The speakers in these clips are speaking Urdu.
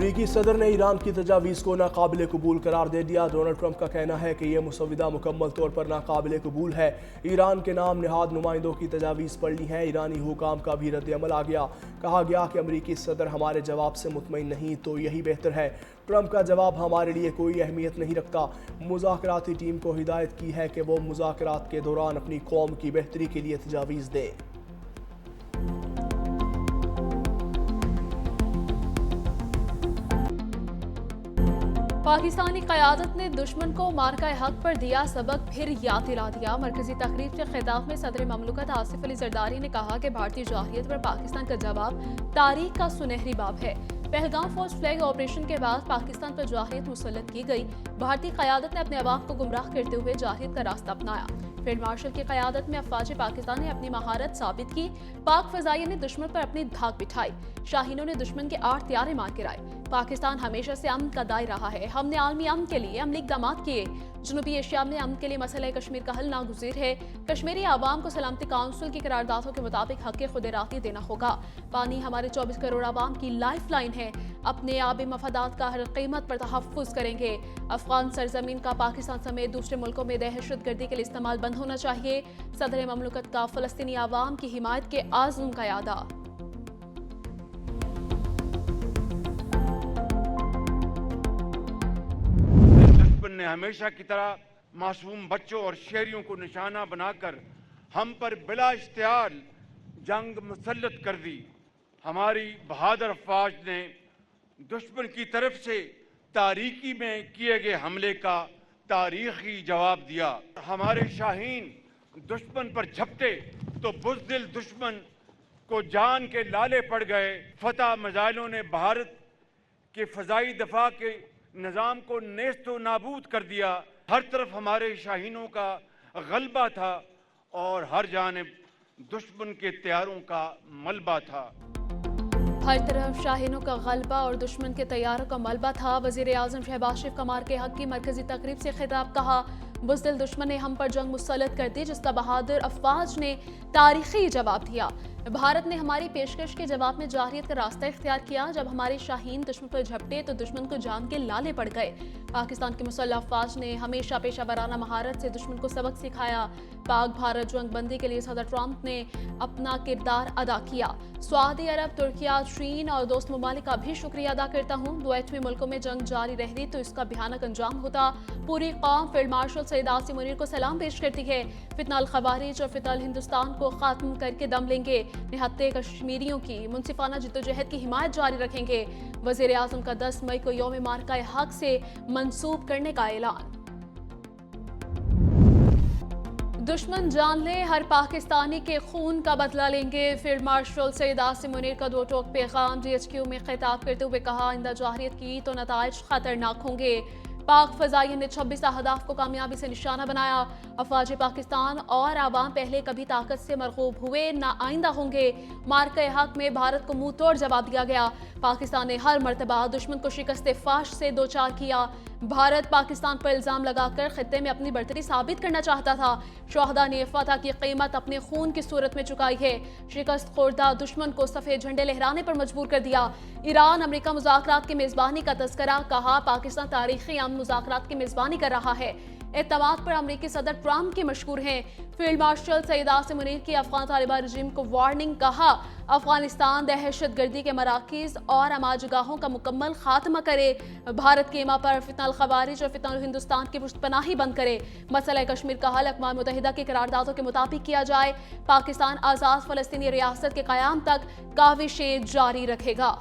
امریکی صدر نے ایران کی تجاویز کو ناقابل قبول قرار دے دیا۔ ڈونلڈ ٹرمپ کا کہنا ہے کہ یہ مسودہ مکمل طور پر ناقابل قبول ہے۔ ایران کے نام نہاد نمائندوں کی تجاویز پڑھی ہیں۔ ایرانی حکام کا بھی رد عمل آ گیا۔ کہا گیا کہ امریکی صدر ہمارے جواب سے مطمئن نہیں تو یہی بہتر ہے۔ ٹرمپ کا جواب ہمارے لیے کوئی اہمیت نہیں رکھتا۔ مذاکراتی ٹیم کو ہدایت کی ہے کہ وہ مذاکرات کے دوران اپنی قوم کی بہتری کے لیے تجاویز دے۔ پاکستانی قیادت نے دشمن کو مارکہ حق پر دیا سبق پھر یاد دلا دیا۔ مرکزی تقریب کے خطاب میں صدر مملکت آصف علی زرداری نے کہا کہ بھارتی جارحیت پر پاکستان کا جواب تاریخ کا سنہری باب ہے۔ پہلگام فوج فلیگ آپریشن کے بعد پاکستان پر جارحیت مسلط کی گئی۔ بھارتی قیادت نے اپنے عوام کو گمراہ کرتے ہوئے جارحیت کا راستہ اپنایا۔ فیلڈ مارشل کی قیادت میں افواج پاکستان نے اپنی مہارت ثابت کی۔ پاک فضائیہ نے دشمن پر اپنی دھاک بٹھائی۔ شاہینوں نے دشمن کے 8 طیارے مار گرائے۔ پاکستان ہمیشہ سے امن کا دائی رہا ہے۔ ہم نے عالمی امن کے لیے عملی اقدامات کیے۔ جنوبی ایشیا میں امن کے لیے مسئلہ کشمیر کا حل ناگزیر ہے۔ کشمیری عوام کو سلامتی کونسل کی قراردادوں کے مطابق حق خود ارادی دینا ہوگا۔ پانی ہمارے 24 کروڑ عوام کی لائف لائن ہے۔ اپنے آبی مفادات کا ہر قیمت پر تحفظ کریں گے۔ افغان سرزمین کا پاکستان سمیت دوسرے ملکوں میں دہشت گردی کے لیے استعمال بند ہونا چاہیے۔ صدر مملکت کا فلسطینی عوام کی حمایت کے عزم کا اعادہ۔ دشمن نے ہمیشہ کی طرح معصوم بچوں اور شہریوں کو نشانہ بنا کر ہم پر بلا اشتعال جنگ مسلط کر دی۔ ہماری بہادر افواج نے دشمن کی طرف سے تاریکی میں کیے گئے حملے کا تاریخی جواب دیا۔ ہمارے شاہین دشمن پر جھپٹے تو بزدل دشمن کو جان کے لالے پڑ گئے۔ فتح میزائلوں نے بھارت کے فضائی دفاع کے نظام کو نیست و نابود کر دیا۔ ہر طرف ہمارے شاہینوں کا غلبہ تھا اور ہر جانب دشمن کے طیاروں کا ملبہ تھا۔ ہر طرف شاہینوں کا غلبہ اور دشمن کے طیاروں کا ملبہ تھا۔ وزیر اعظم شہباز شریف کا مارکہ حق کی مرکزی تقریب سے خطاب۔ کہا بزدل دشمن نے ہم پر جنگ مسلط کر دی جس کا بہادر افواج نے تاریخی جواب دیا۔ بھارت نے ہماری پیشکش کے جواب میں جارحیت کا راستہ اختیار کیا۔ جب ہمارے شاہین دشمن پر جھپٹے تو دشمن کو جان کے لالے پڑ گئے۔ پاکستان کی مسلح افواج نے ہمیشہ پیشہ ورانہ مہارت سے دشمن کو سبق سکھایا۔ پاک بھارت جنگ بندی کے لیے صدر ٹرمپ نے اپنا کردار ادا کیا۔ سعودی عرب، ترکیہ، چین اور دوست ممالک کا بھی شکریہ ادا کرتا ہوں۔ دو ایٹمی ملکوں میں جنگ جاری رہتی تو اس کا بھیانک انجام ہوتا۔ پوری قوم فیلڈ مارشل سید عاصم منیر کو سلام پیش کرتی ہے۔ فتنہ الخوارج اور فتنہ الہندوستان کو ختم کر کے دم لیں گے۔ نہتے کشمیریوں کی منصفانہ جدوجہد کی حمایت جاری رکھیں گے۔ وزیر اعظم کا 10 مئی کو یوم مارکہ حق سے منسوب کرنے کا اعلان۔ دشمن جان لے ہر پاکستانی کے خون کا بدلہ لیں گے۔ فیلڈ مارشل سید عاصم منیر کا 2 ٹوک پیغام۔ GHQ میں خطاب کرتے ہوئے کہا آئندہ جارحیت کی تو نتائج خطرناک ہوں گے۔ پاک فضائیہ نے 26 اہداف کو کامیابی سے نشانہ بنایا۔ افواج پاکستان اور عوام پہلے کبھی طاقت سے مرغوب ہوئے نہ آئندہ ہوں گے۔ مارکہ حق میں بھارت کو منہ توڑ جواب دیا گیا۔ پاکستان نے ہر مرتبہ دشمن کو شکست فاش سے دوچار کیا۔ بھارت پاکستان پر الزام لگا کر خطے میں اپنی برتری ثابت کرنا چاہتا تھا۔ شہداء نے فتح کی قیمت اپنے خون کی صورت میں چکائی ہے۔ شکست خوردہ دشمن کو سفید جھنڈے لہرانے پر مجبور کر دیا۔ ایران امریکہ مذاکرات کی میزبانی کا تذکرہ۔ کہا پاکستان تاریخی امن مذاکرات کی میزبانی کر رہا ہے۔ اعتماد پر امریکی صدر ٹرمپ کی مشکور ہیں۔ فیلڈ مارشل سید عاصم منیر کی افغان طالبان رجیم کو وارننگ۔ کہا افغانستان دہشت گردی کے مراکز اور اماج گاہوں کا مکمل خاتمہ کرے۔ بھارت کے ایما پر فتنہ الخوارج اور فتنہ الہندوستان کی پشت پناہی بند کرے۔ مسئلہ کشمیر کا حل اقوام متحدہ کی قراردادوں کے مطابق کیا جائے۔ پاکستان آزاد فلسطینی ریاست کے قیام تک کاوشیں جاری رکھے گا۔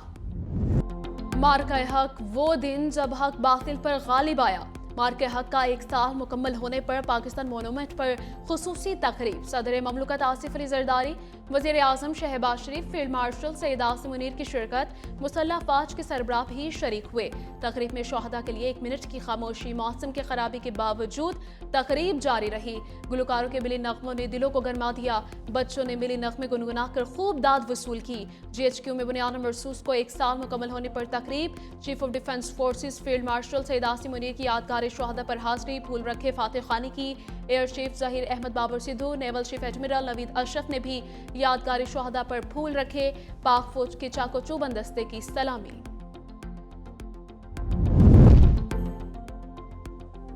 مارکہ حق وہ دن جب حق باطل پر غالب آیا۔ مارکہ حق کا 1 سال مکمل ہونے پر پاکستان مونومنٹ پر خصوصی تقریب۔ صدر مملکت آصف علی زرداری، وزیر اعظم شہباز شریف، فیلڈ مارشل سید عاصم منیر کی شرکت، مسلح افواج کے سربراہ بھی شریک ہوئے۔ تقریب میں شہداء کے لیے 1 منٹ کی خاموشی۔ موسم کی خرابی کے باوجود تقریب جاری رہی۔ گلوکاروں کے ملی نغموں نے دلوں کو گرما دیا۔ بچوں نے ملی نغمے گنگنا کر خوب داد وصول کی۔ GHQ میں بنیاد مرصوص کو 1 سال مکمل ہونے پر تقریب۔ Chief of defence forces field marshal Syed Asim Munir کی یادگار شہداء پر حاضری۔ پھول رکھے فاتح خانی کی۔ Air chief Zaheer Ahmed Babar Sidhu, naval chief admiral Naveed Ashraf نے بھی یادگار شہداء پر پھول رکھے۔ پاک فوج کے چاق و چوبند دستے کی سلامی۔